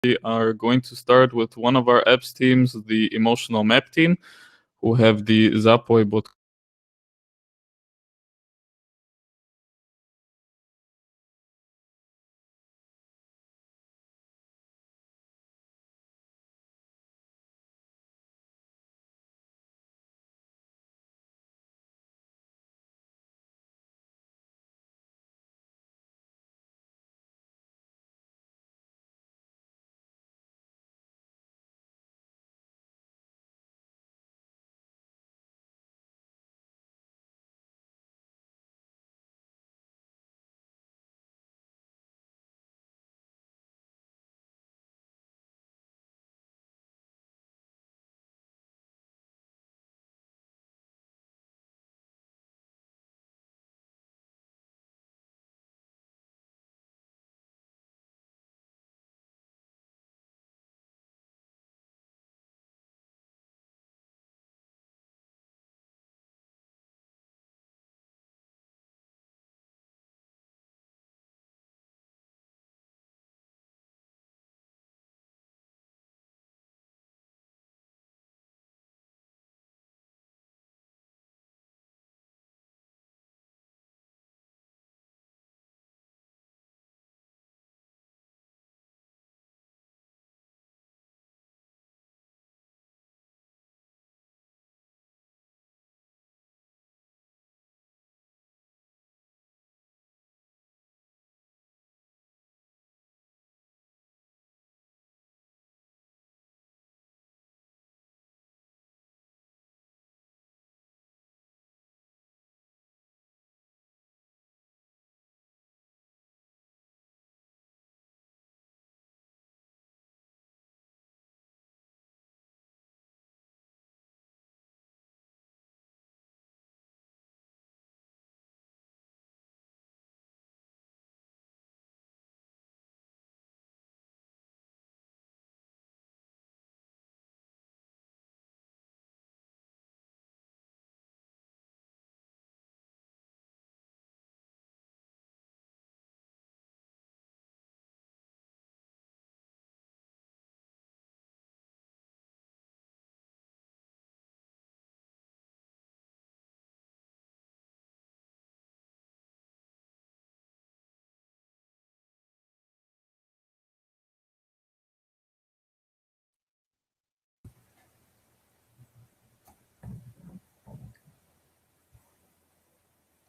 We are going to start with one of our apps teams, the emotional map team, who have the Zapoi bot.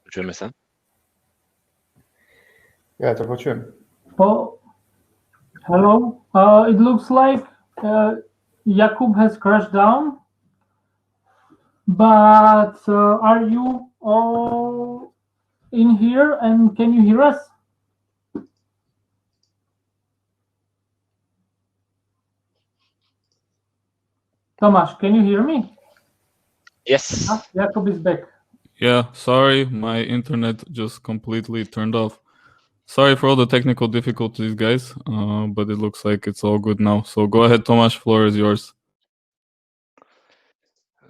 Počujeme sa? Ja to počujem. Oh, hello. It looks like Jakub has crashed down. But are you all in here and can you hear us? Tomasz, can you hear me? Yes. Jakub is back. Yeah, sorry, my internet just completely turned off. Sorry for all the technical difficulties, guys, but it looks like it's all good now. So go ahead, Tomasz, floor is yours.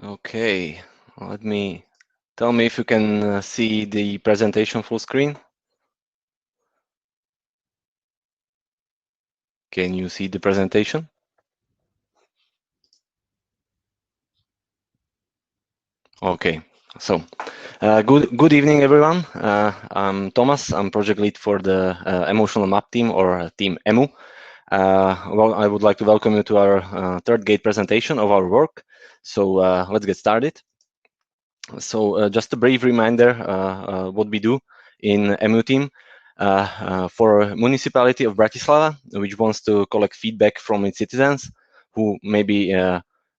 Okay, tell me if you can see the presentation full screen. Can you see the presentation? Okay, so good evening, everyone. I'm Thomas. I'm project lead for the emotional map team, or team EMU. Well, I would like to welcome you to our third gate presentation of our work. So let's get started. So just a brief reminder what we do in EMU team. For municipality of Bratislava, which wants to collect feedback from its citizens who maybe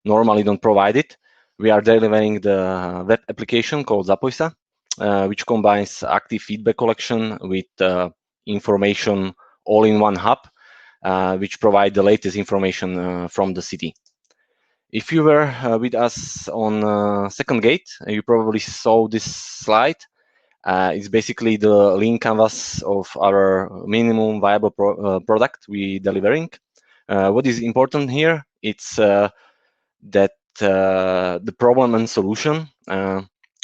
normally don't provide it, we are delivering the web application called Zapoj sa, which combines active feedback collection with information all in one hub, which provide the latest information from the city. If you were with us on second gate, you probably saw this slide. It's basically the lean canvas of our minimum viable product we delivering. What is important here, it's that the problem and solution.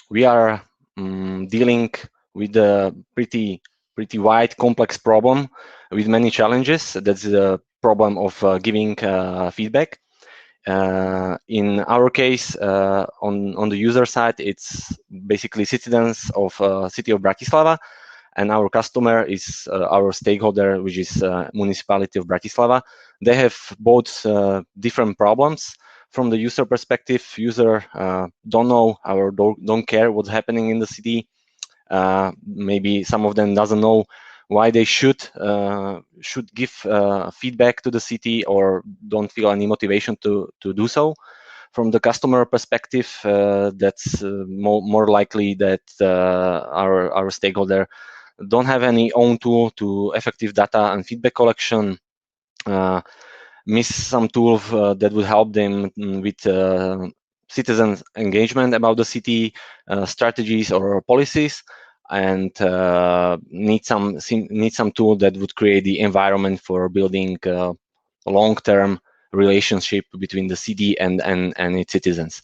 We are dealing with a pretty wide, complex problem with many challenges. That's the problem of giving feedback. In our case, on the user side, it's basically citizens of city of Bratislava, and our customer is our stakeholder, which is municipality of Bratislava. They have both different problems. From the user perspective, user don't know or don't care what's happening in the city. Maybe some of them doesn't know why they should give feedback to the city, or don't feel any motivation to do so. From the customer perspective, that's more likely that our stakeholder don't have any own tool to effective data and feedback collection, miss some tools that would help them with citizens engagement about the city, strategies or policies, and need some tool that would create the environment for building a long-term relationship between the city and its citizens.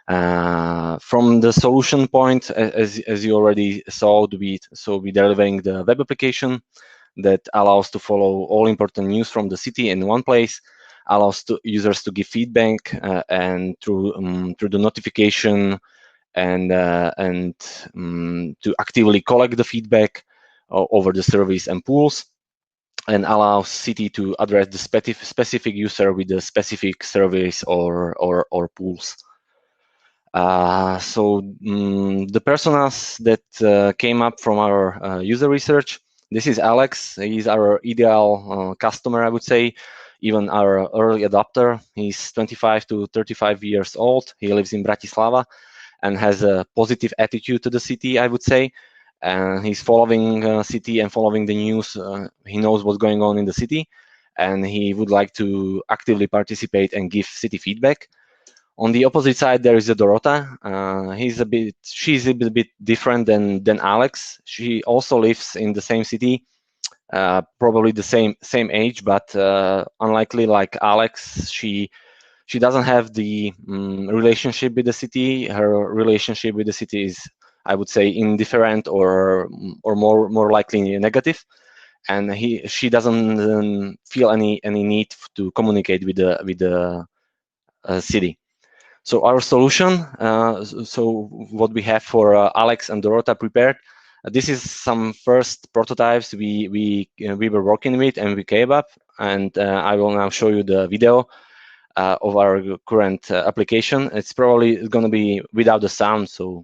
From the solution point, as you already saw, we're delivering the web application that allows to follow all important news from the city in one place, allows users to give feedback and through the notification and to actively collect the feedback over the surveys and pools, and allows city to address the specific user with the specific surveys or pools. The personas that came up from our user research, this is Alex. He's our ideal customer, I would say, even our early adopter. He's 25 to 35 years old. He lives in Bratislava and has a positive attitude to the city, I would say. And he's following city and following the news. He knows what's going on in the city, and he would like to actively participate and give city feedback. On the opposite side, there is a Dorota. She's a bit different than Alex. She also lives in the same city, probably the same age, but unlikely like Alex, she doesn't have the relationship with the city. Her relationship with the city is, I would say, indifferent or more likely negative, and she doesn't feel any need to communicate with the city. So our solution, so what we have for Alex and Dorota prepared, this is some first prototypes we were working with and we came up, and I will now show you the video of our current application. It's probably going to be without the sound, so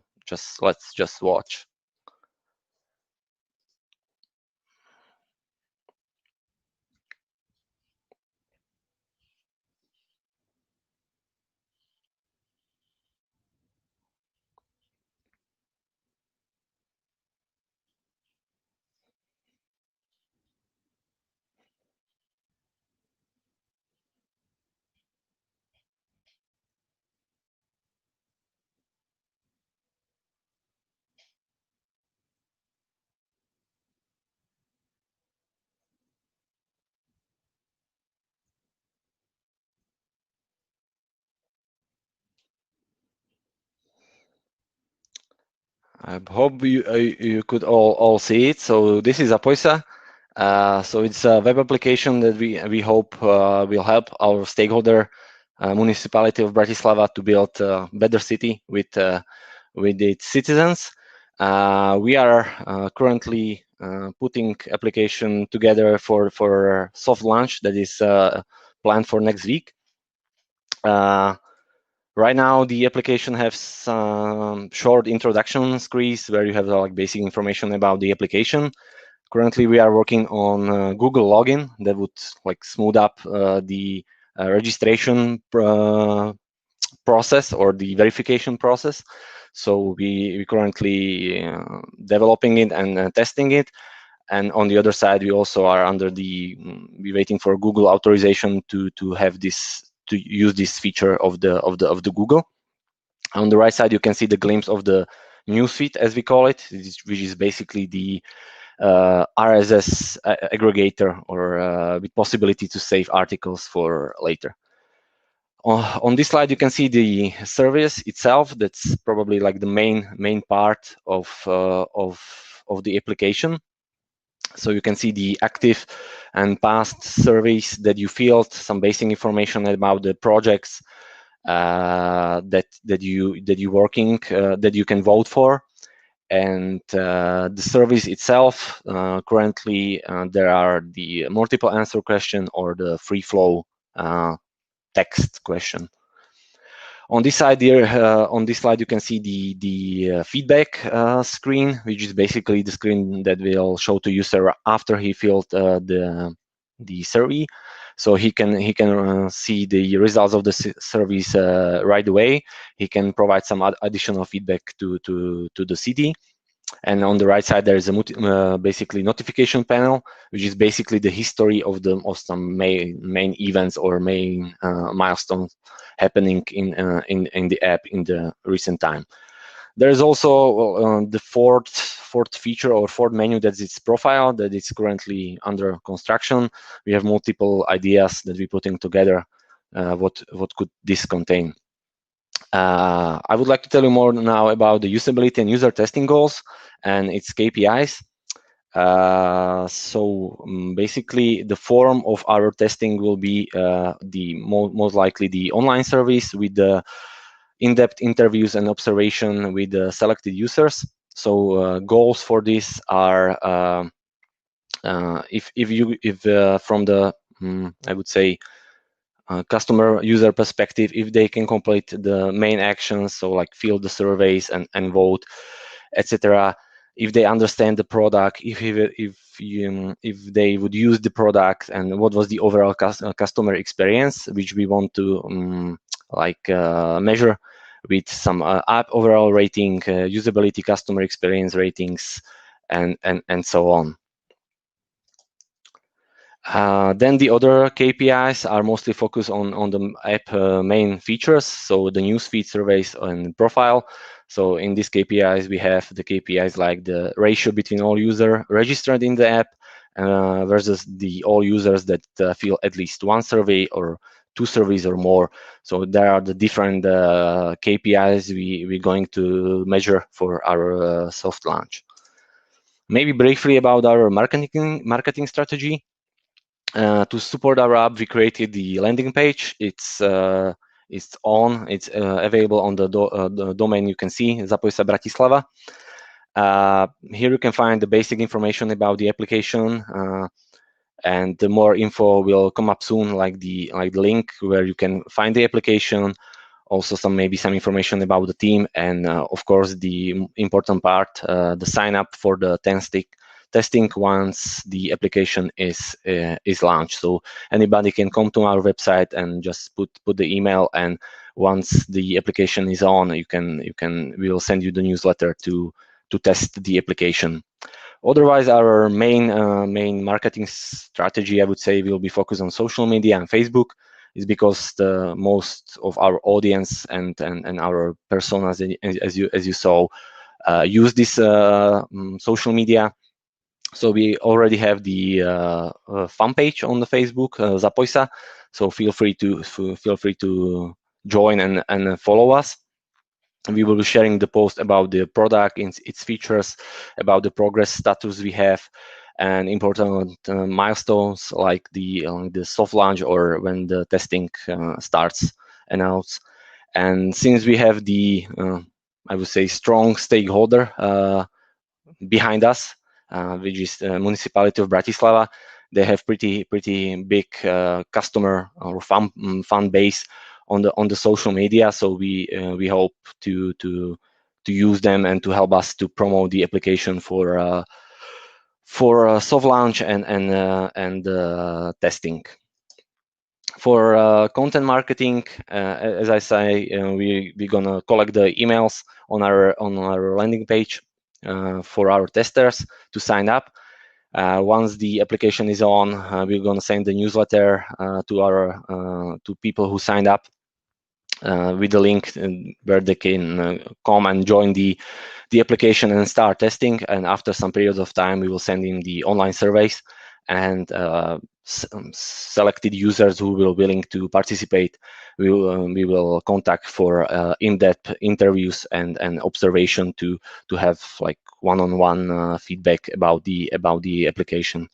let's just watch. I hope you could all see it. So this is Apoisa. So it's a web application that we hope will help our stakeholder, municipality of Bratislava, to build a better city with its citizens. We are currently putting application together for soft launch that is planned for next week. Right now, the application has some short introduction screens where you have like basic information about the application. Currently, we are working on Google login that would like smooth up the registration process or the verification process. So we currently developing it and testing it. And on the other side, we also are we're waiting for Google authorization to have this, to use this feature of the Google. On the right side, you can see the glimpse of the newsfeed, as we call it, which is basically the RSS aggregator, or with possibility to save articles for later. On this slide, you can see the service itself. That's probably like the main part of the application. So you can see the active and past surveys that you filled, some basic information about the projects that you working that you can vote for, and the service itself. Currently, there are the multiple answer question or the free flow text question. On this side here, on this slide, you can see the feedback screen, which is basically the screen that will show to user after he filled the survey. So he can see the results of the service right away. He can provide some additional feedback to the CD. And on the right side, there is a basically notification panel, which is basically the history of some main events or main milestones happening in the app in the recent time. There is also the fourth feature or fourth menu, that's its profile, that is currently under construction. We have multiple ideas that we're putting together. What could this contain? I would like to tell you more now about the usability and user testing goals and its KPIs. Basically, the form of our testing will be most likely the online service with the in-depth interviews and observation with the selected users. So goals for this are if from the I would say customer user perspective, if they can complete the main actions, so like fill the surveys and vote, etc. If they understand the product, if they would use the product, and what was the overall customer experience, which we want to measure with some app overall rating, usability, customer experience ratings, and so on. Then the other KPIs are mostly focused on the app main features, so the newsfeed, surveys, and profile. So in these KPIs, we have the KPIs like the ratio between all users registered in the app versus the all users that fill at least one survey or 2 surveys or more. So there are the different KPIs we're going to measure for our soft launch. Maybe briefly about our marketing strategy. To support our app, we created the landing page. It's available on the domain you can see, Zapoj sa Bratislava. Here you can find the basic information about the application, and the more info will come up soon, like the link where you can find the application. Also maybe some information about the team, and of course the important part, the sign up for the testing once the application is launched. So anybody can come to our website and just put the email, and once the application is on, we will send you the newsletter to test the application. Otherwise, our main marketing strategy, I would say, will be focused on social media and Facebook. Is because the most of our audience and our personas, as you saw, use this social media. So we already have the fan page on the Facebook, Zapoj sa. So feel free to join and follow us. We will be sharing the post about the product, its features, about the progress status we have, and important milestones like the soft launch or when the testing starts announced. And since we have the I would say strong stakeholder behind us, which is the municipality of Bratislava, they have pretty big customer or fan base on the social media. So we hope to use them and to help us to promote the application for soft launch and testing. For content marketing, as I say, we're gonna collect the emails on our landing page for our testers to sign up. Once the application is on, we're gonna send the newsletter to people who signed up with the link where they can come and join the application and start testing. And after some period of time, we will send in the online surveys, and selected users who will willing to participate, we will contact for in-depth interviews and observation to have like one-on-one feedback about the application.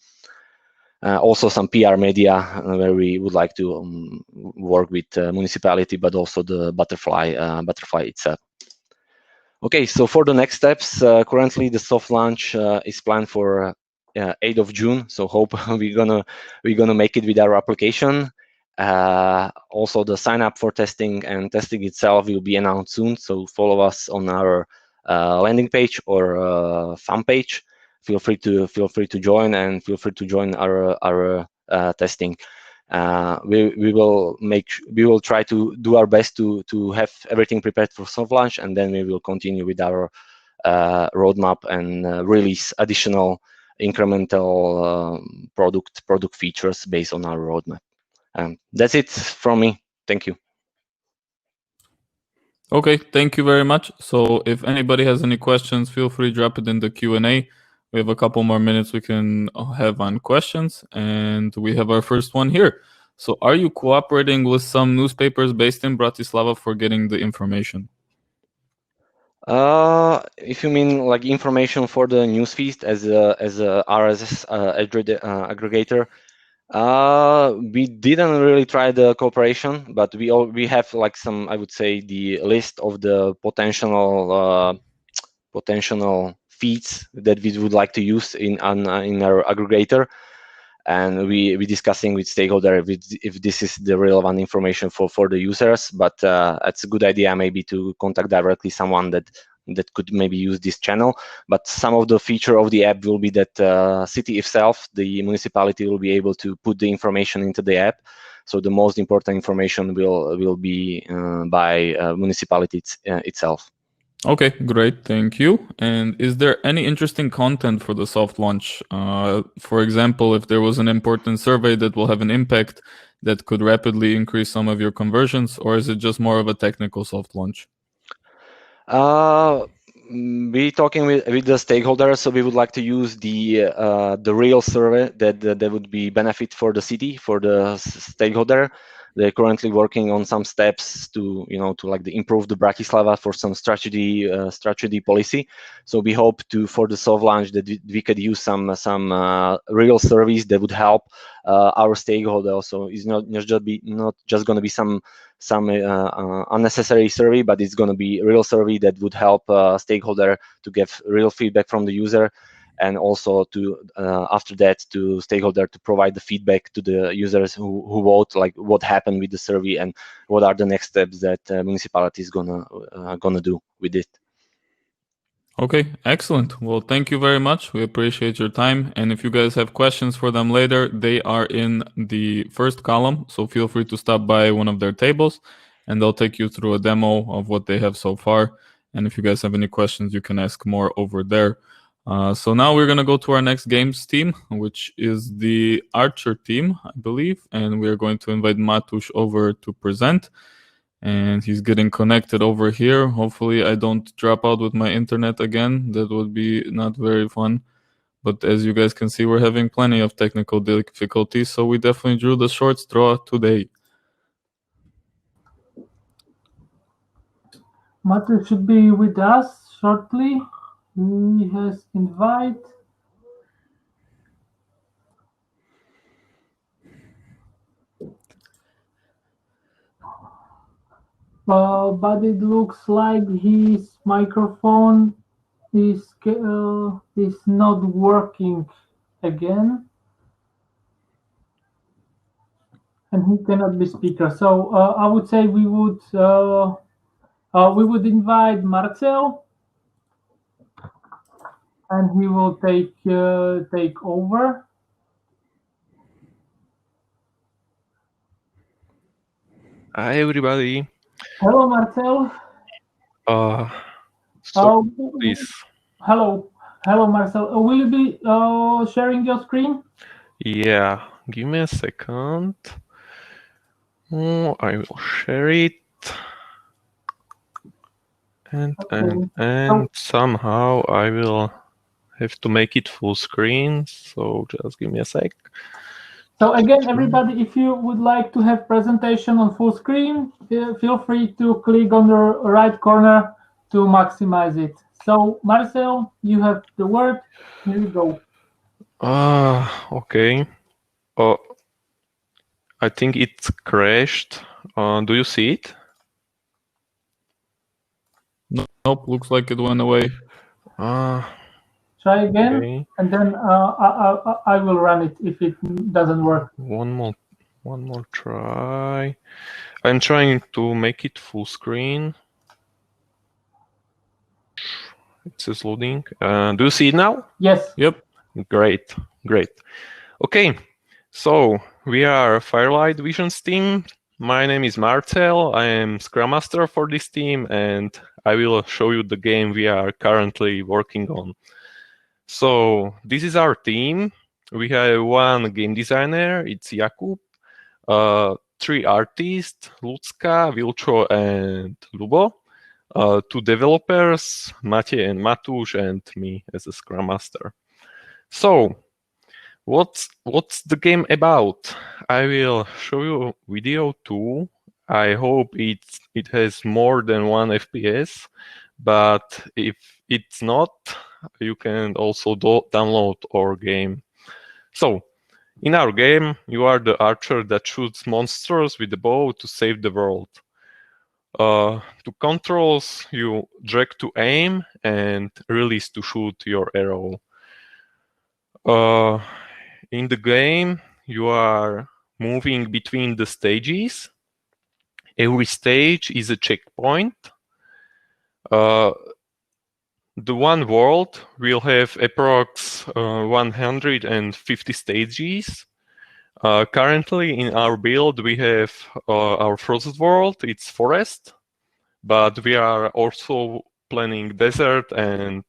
Also some PR media where we would like to work with municipality, but also the Butterfly itself. Okay, so for the next steps, currently the soft launch is planned for 8th of June. So hope we're gonna make it with our application. Also, the sign up for testing and testing itself will be announced soon. So follow us on our landing page or fan page. Feel free to join and feel free to join our testing. We will try to do our best to have everything prepared for soft launch, and then we will continue with our roadmap and release additional incremental product features based on our roadmap. That's it from me. Thank you. Okay, thank you very much. So if anybody has any questions, feel free to drop it in the Q&A. We have a couple more minutes we can have on questions, and we have our first one here. So are you cooperating with some newspapers based in Bratislava for getting the information? If you mean like information for the newsfeed as a RSS aggregator, we didn't really try the cooperation, but we have like some, I would say, the list of the potential feeds that we would like to use in our aggregator, and we discussing with stakeholder if this is the relevant information for the users. But it's a good idea maybe to contact directly someone that could maybe use this channel. But some of the feature of the app will be that city itself, the municipality, will be able to put the information into the app. So the most important information will be by municipality itself. Okay, great, thank you. And is there any interesting content for the soft launch? For example, if there was an important survey that will have an impact that could rapidly increase some of your conversions, or is it just more of a technical soft launch? We talking with the stakeholders, so we would like to use the real survey that would be benefit for the city, for the stakeholder. They're currently working on some steps to improve the Bratislava for some strategy policy. So we hope for the soft launch that we could use some real surveys that would help our stakeholders. So it's not just going to be some unnecessary survey, but it's going to be a real survey that would help stakeholder to get real feedback from the user, and also to after that to stakeholder to provide the feedback to the users who vote, like what happened with the survey and what are the next steps that municipality is gonna do with it. Okay, excellent. Well, thank you very much. We appreciate your time. And if you guys have questions for them later, they are in the first column. So feel free to stop by one of their tables and they'll take you through a demo of what they have so far. And if you guys have any questions, you can ask more over there. So now we're going to go to our next games team, which is the Archer team, I believe. And we're going to invite Matusz over to present. And he's getting connected over here. Hopefully I don't drop out with my internet again. That would be not very fun. But as you guys can see, we're having plenty of technical difficulties. So we definitely drew the short straw today. Matusz should be with us shortly. He has invite. But it looks like his microphone is not working again, and he cannot be speaker. So I would say we would invite Marcel, and he will take over. Hi everybody. Hello, Marcel. Please. Hello, Marcel. Will you be sharing your screen? Yeah, give me a second. I will share it. And somehow I will have to make it full screen. So just give me a sec. So again, everybody, if you would like to have presentation on full screen, feel free to click on the right corner to maximize it. So, Marcel, you have the word. Here you go. Okay. I think it crashed. Do you see it? Nope, looks like it went away. Try again, Okay. and then I will run it if it doesn't work. One more try. I'm trying to make it full screen. It says loading. Do you see it now? Yes. Yep. Great. Okay, so we are Firelight Visions team. My name is Marcel. I am Scrum Master for this team, and I will show you the game we are currently working on. So this is our team. We have one game designer, it's Jakub, 3 artists, Lucka, Vilcho, and Lubo, 2 developers, Matej and Matusz, and me as a Scrum Master. So what's the game about? I will show you video too. I hope it has more than 1 FPS, but if it's not, you can also download our game. So in our game, you are the archer that shoots monsters with the bow to save the world. To controls, you drag to aim and release to shoot your arrow. In the game, you are moving between the stages. Every stage is a checkpoint. The one world will have approx 150 stages. Currently in our build, we have our frozen world, it's forest, but we are also planning desert and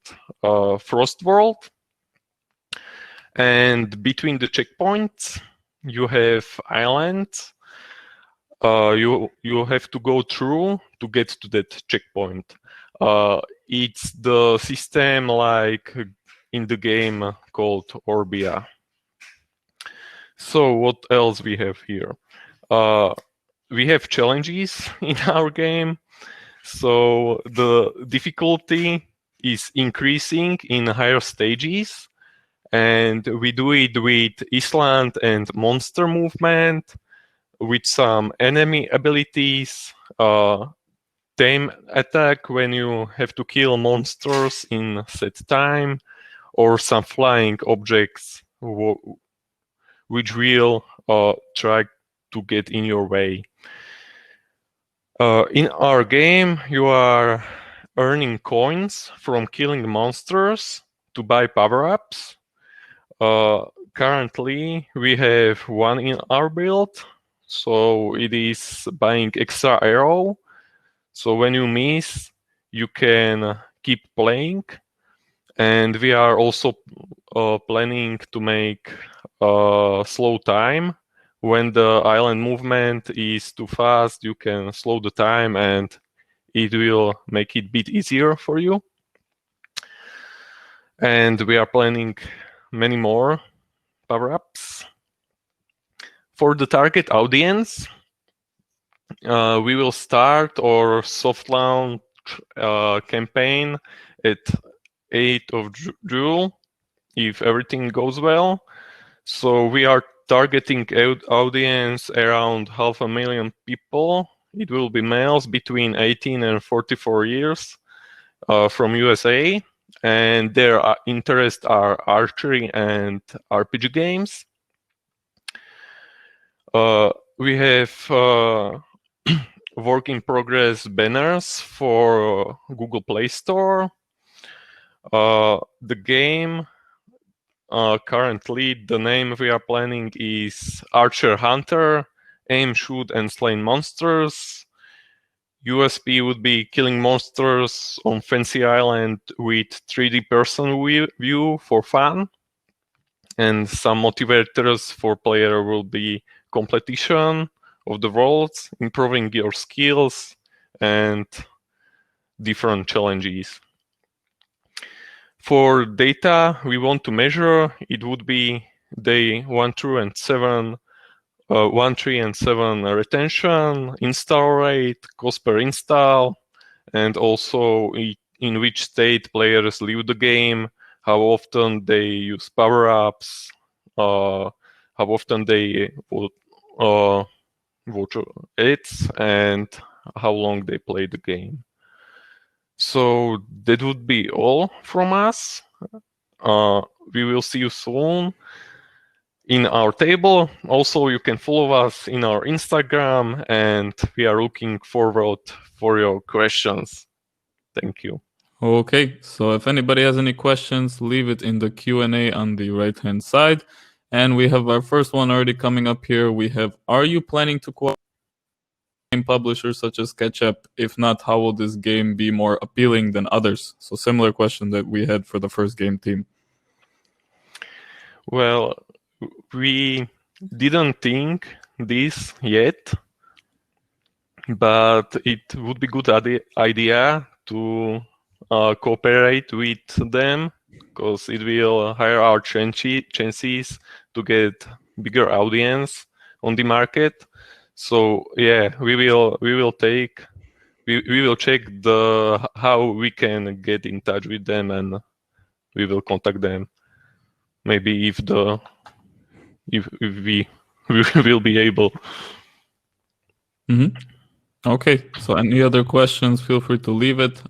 frost world. And between the checkpoints, you have islands. You have to go through to get to that checkpoint. It's the system like in the game called Orbia. So what else we have here? We have challenges in our game. So the difficulty is increasing in higher stages. And we do it with Island and monster movement, with some enemy abilities, tame attack when you have to kill monsters in set time, or some flying objects which will try to get in your way. In our game, you are earning coins from killing monsters to buy power-ups. Currently, we have 1 in our build, so it is buying extra arrow. So when you miss, you can keep playing. And we are also planning to make slow time. When the island movement is too fast, you can slow the time and it will make it a bit easier for you. And we are planning many more power-ups. For the target audience, we will start our soft launch campaign at 8th of June, if everything goes well. So we are targeting audience around 500,000 people. It will be males between 18 and 44 years from USA. And their interests are archery and RPG games. We have work in progress banners for Google Play Store. The game, currently, the name we are planning is Archer Hunter, Aim, Shoot, and Slay Monsters. USP would be killing monsters on Fancy Island with 3D person view for fun. And some motivators for player will be completion of the worlds, improving your skills, and different challenges. For data we want to measure, it would be day 1 through and 7, 1, 3, and 7 retention, install rate, cost per install, and also in which state players leave the game, how often they use power-ups, how often they watch ads, and how long they play the game. So that would be all from us. We will see you soon in our table. Also, you can follow us in our Instagram, and we are looking forward for your questions. Thank you. Okay, so if anybody has any questions, leave it in the Q&A on the right-hand side. And we have our first one already coming up here. We have, are you planning to cooperate with game publishers such as SketchUp? If not, how will this game be more appealing than others? So similar question that we had for the first game team. Well, we didn't think this yet, but it would be good idea to cooperate with them, because it will higher our chances to get bigger audience on the market. So yeah, we will check how we can get in touch with them, and we will contact them. Maybe if we will be able. Mm-hmm. Okay, so any other questions, feel free to leave it.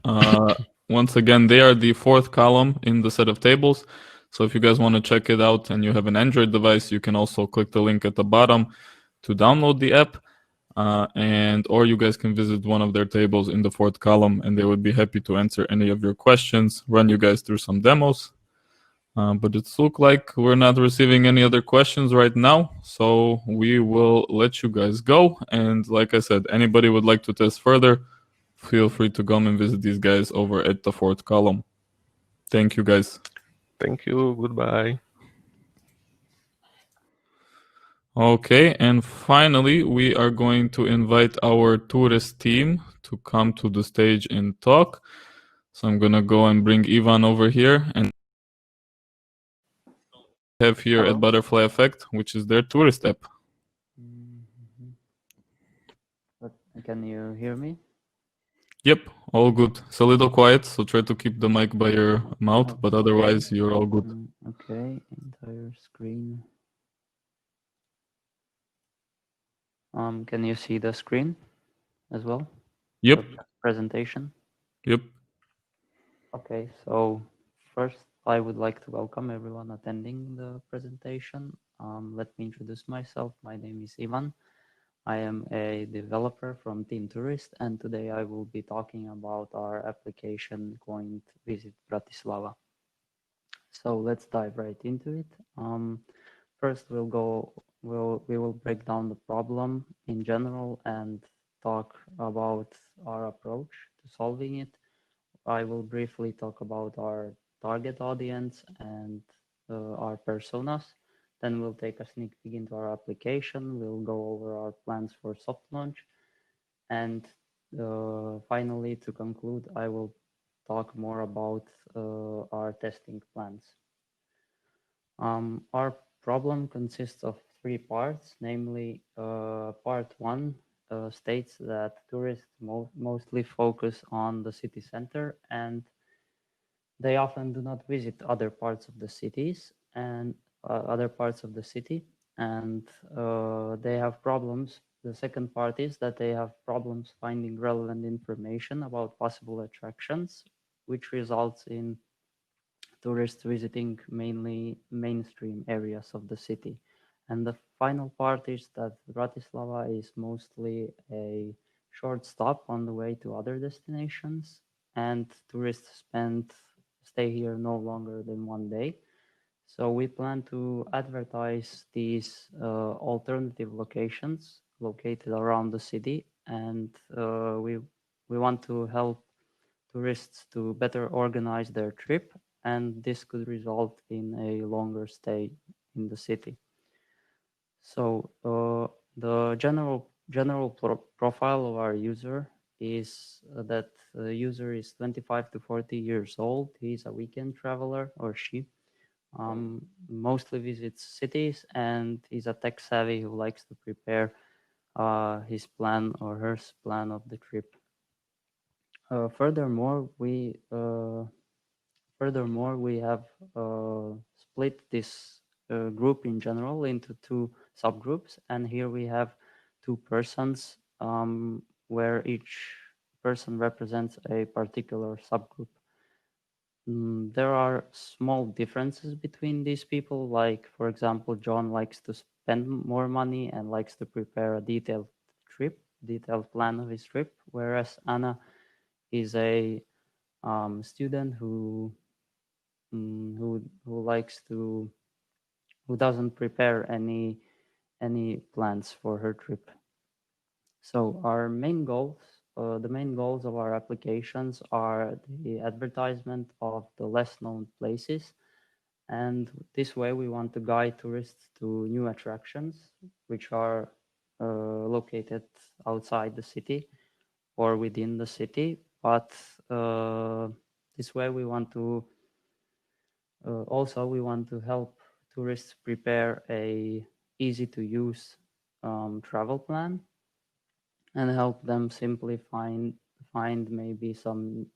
Once again, they are the fourth column in the set of tables. So if you guys want to check it out and you have an Android device, you can also click the link at the bottom to download the app. Or you guys can visit one of their tables in the fourth column, and they would be happy to answer any of your questions, run you guys through some demos. But it's look like we're not receiving any other questions right now, so we will let you guys go. And like I said, anybody would like to test further, feel free to come and visit these guys over at the fourth column. Thank you, guys. Thank you. Goodbye. Okay, and finally, we are going to invite our tourist team to come to the stage and talk. So I'm gonna go and bring Ivan over here, and have here Hello. at Butterfly Effect, which is their tourist app. But can you hear me? Yep, all good. It's a little quiet, so try to keep the mic by your mouth, but otherwise you're all good. Okay, entire screen. Can you see the screen as well? Yep, The presentation. yep. Okay, so first I would like to welcome everyone attending the presentation. Let me introduce myself. My name is Ivan. I am a developer from Team Tourist, and today I will be talking about our application Going Visit Bratislava. So let's dive right into it. First, we will break down the problem in general and talk about our approach to solving it. I will briefly talk about our target audience and our personas. Then we'll take a sneak peek into our application. We'll go over our plans for soft launch. And finally, to conclude, I will talk more about our testing plans. Our problem consists of three parts, namely part one states that tourists mostly focus on the city center, and they often do not visit other parts of the cities and other parts of the city, and they have problems. The second part is that they have problems finding relevant information about possible attractions, which results in tourists visiting mainly mainstream areas of the city. And the final part is that Bratislava is mostly a short stop on the way to other destinations, and tourists stay here no longer than 1 day. So we plan to advertise these alternative locations located around the city, and we want to help tourists to better organize their trip, and this could result in a longer stay in the city. So the general profile of our user is that the user is 25 to 40 years old. He's a weekend traveler, or she. Mostly visits cities, and he's a tech savvy who likes to prepare his plan or her plan of the trip. Furthermore, we have split this group in general into 2 subgroups, and here we have 2 persons where each person represents a particular subgroup. There are small differences between these people, like, for example, John likes to spend more money and likes to prepare a detailed plan of his trip, whereas Anna is a student who doesn't prepare any plans for her trip. So our main goals, the main goals of our applications are the advertisement of the less known places, and this way we want to guide tourists to new attractions which are located outside the city or within the city, but this way we want to also we want to help tourists prepare a easy to use travel plan and help them simply find maybe some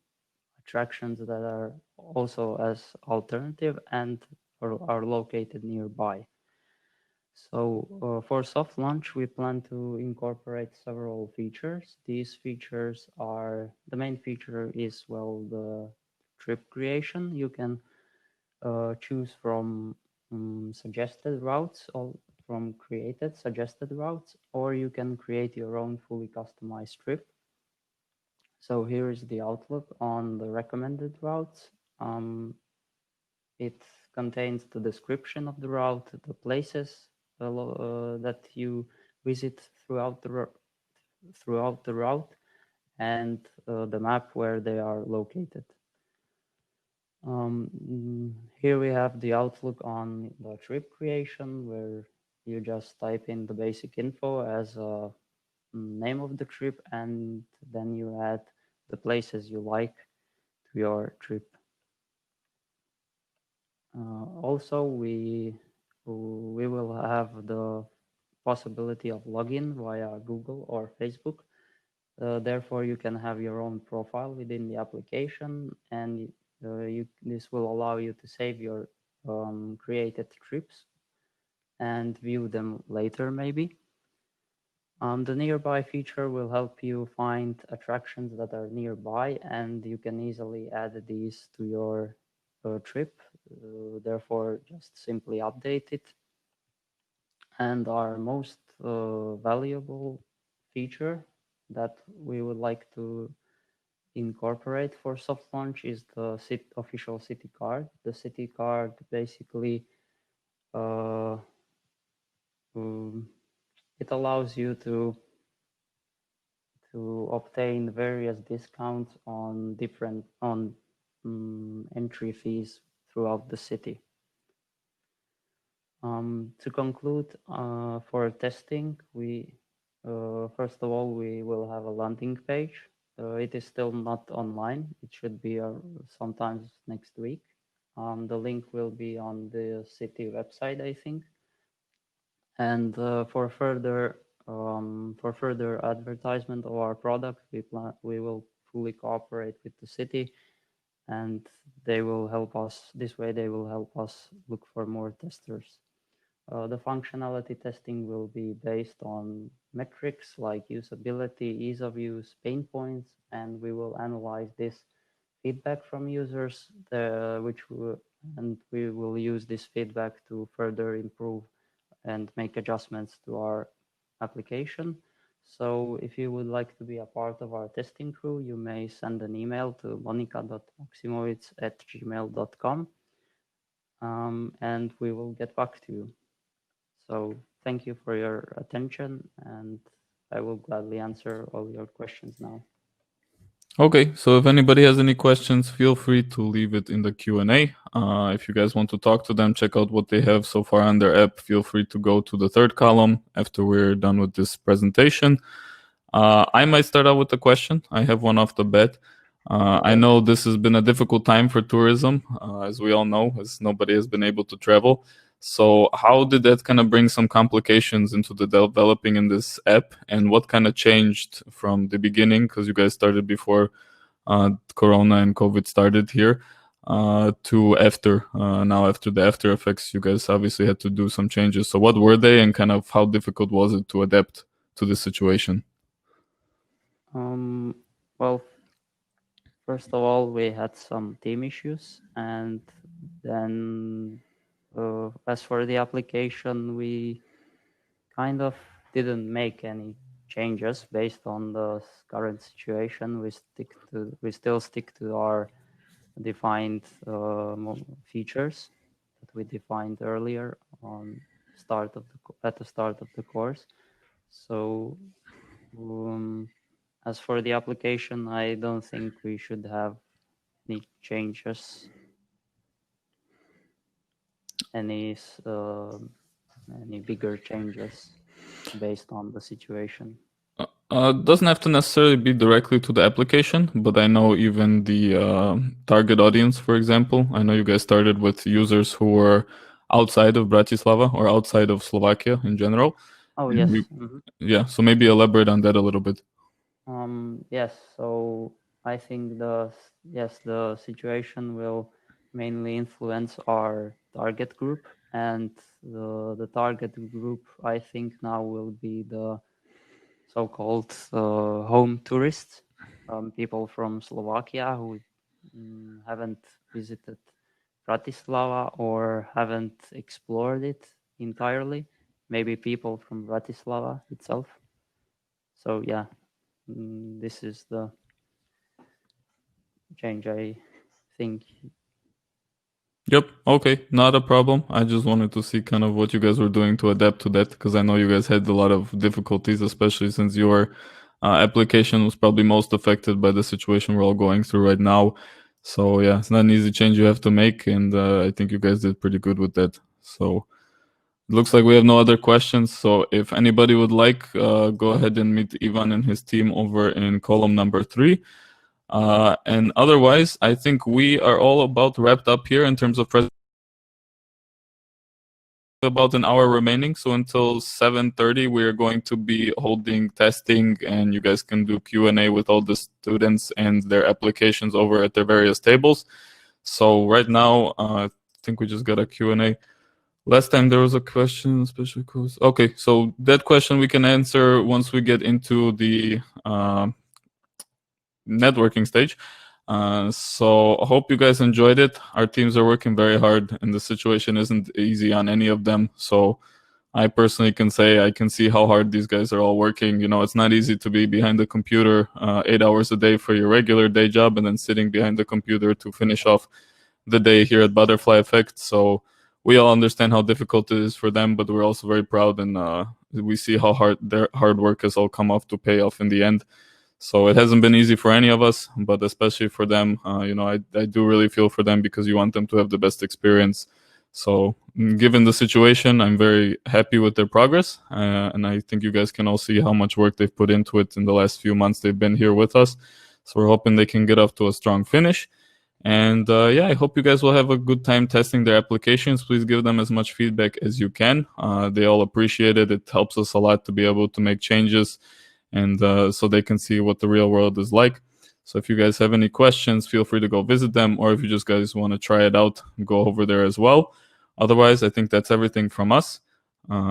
attractions that are also as alternative and are located nearby. So for soft launch, we plan to incorporate several features. These features are, the main feature is, well, the trip creation. You can choose from suggested routes or from created suggested routes, or you can create your own fully customized trip. So here is the outlook on the recommended routes. It contains the description of the route, the places that you visit throughout the route, and the map where they are located. Here we have the outlook on the trip creation, where you just type in the basic info as a name of the trip, and then you add the places you like to your trip. Also, we will have the possibility of login via Google or Facebook. Therefore, you can have your own profile within the application, and this will allow you to save your created trips and view them later, maybe. The nearby feature will help you find attractions that are nearby, and you can easily add these to your trip. Therefore, just simply update it. And our most valuable feature that we would like to incorporate for soft launch is the official city card. The city card basically it allows you to obtain various discounts on different entry fees throughout the city. To conclude, for testing, we first of all we will have a landing page. It is still not online. It should be sometimes next week. The link will be on the city website, I think. And for further advertisement of our product, we will fully cooperate with the city, and they will help us. This way, they will help us look for more testers. The functionality testing will be based on metrics like usability, ease of use, pain points, and we will analyze this feedback from users, and we will use this feedback to further improve and make adjustments to our application. So if you would like to be a part of our testing crew, you may send an email to monika.maksimovic@gmail.com, and we will get back to you. So thank you for your attention, and I will gladly answer all your questions now. Okay, so if anybody has any questions, feel free to leave it in the Q&A. If you guys want to talk to them, check out what they have so far on their app. Feel free to go to the third column after we're done with this presentation. I might start out with a question. I have one off the bat. I know this has been a difficult time for tourism, as we all know, as nobody has been able to travel. So how did that kind of bring some complications into the developing in this app, and what kind of changed from the beginning? Because you guys started before Corona and COVID started here, to after now after the after effects, you guys obviously had to do some changes. So what were they, and kind of how difficult was it to adapt to the situation? Well, first of all, we had some team issues, and then as for the application, we kind of didn't make any changes based on the current situation. We still stick to our defined features that we defined earlier on at the start of the course. So as for the application, I don't think we should have any changes, any bigger changes based on the situation. Doesn't have to necessarily be directly to the application, but I know even the target audience, for example, I know you guys started with users who were outside of Bratislava or outside of Slovakia in general. Oh, And yes. Yeah, so maybe elaborate on that a little bit. Yes, so I think the situation will mainly influence our target group, and the target group, I think, now will be the so-called home tourists, people from Slovakia who haven't visited Bratislava or haven't explored it entirely. Maybe people from Bratislava itself. So yeah, this is the change, I think. Yep. Okay. Not a problem. I just wanted to see kind of what you guys were doing to adapt to that, because I know you guys had a lot of difficulties, especially since your application was probably most affected by the situation we're all going through right now. So yeah, it's not an easy change you have to make, and I think you guys did pretty good with that. So it looks like we have no other questions. So if anybody would like, go ahead and meet Ivan and his team over in column number 3. And otherwise, I think we are all about wrapped up here in terms of about an hour remaining. So until 7:30, we are going to be holding testing, and you guys can do Q&A with all the students and their applications over at their various tables. So right now, I think we just got a Q&A. Last time there was a question, special course. Okay, so that question we can answer once we get into the networking stage. So I hope you guys enjoyed it. Our teams are working very hard, and the situation isn't easy on any of them. So I personally can say I can see how hard these guys are all working. You know, it's not easy to be behind the computer 8 hours a day for your regular day job, and then sitting behind the computer to finish off the day here at Butterfly Effect. So we all understand how difficult it is for them, but we're also very proud, and we see how hard their hard work has all come off to pay off in the end. So it hasn't been easy for any of us, but especially for them, you know, I do really feel for them, because you want them to have the best experience. So given the situation, I'm very happy with their progress. And I think you guys can all see how much work they've put into it in the last few months they've been here with us. So we're hoping they can get off to a strong finish. And yeah, I hope you guys will have a good time testing their applications. Please give them as much feedback as you can. They all appreciate it. It helps us a lot to be able to make changes, and so they can see what the real world is like. So if you guys have any questions, feel free to go visit them, or if you just guys want to try it out, go over there as well. Otherwise, I think that's everything from us.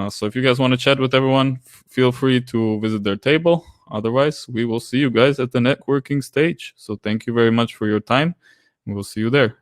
So if you guys want to chat with everyone, feel free to visit their table. Otherwise, we will see you guys at the networking stage. So thank you very much for your time. We'll see you there.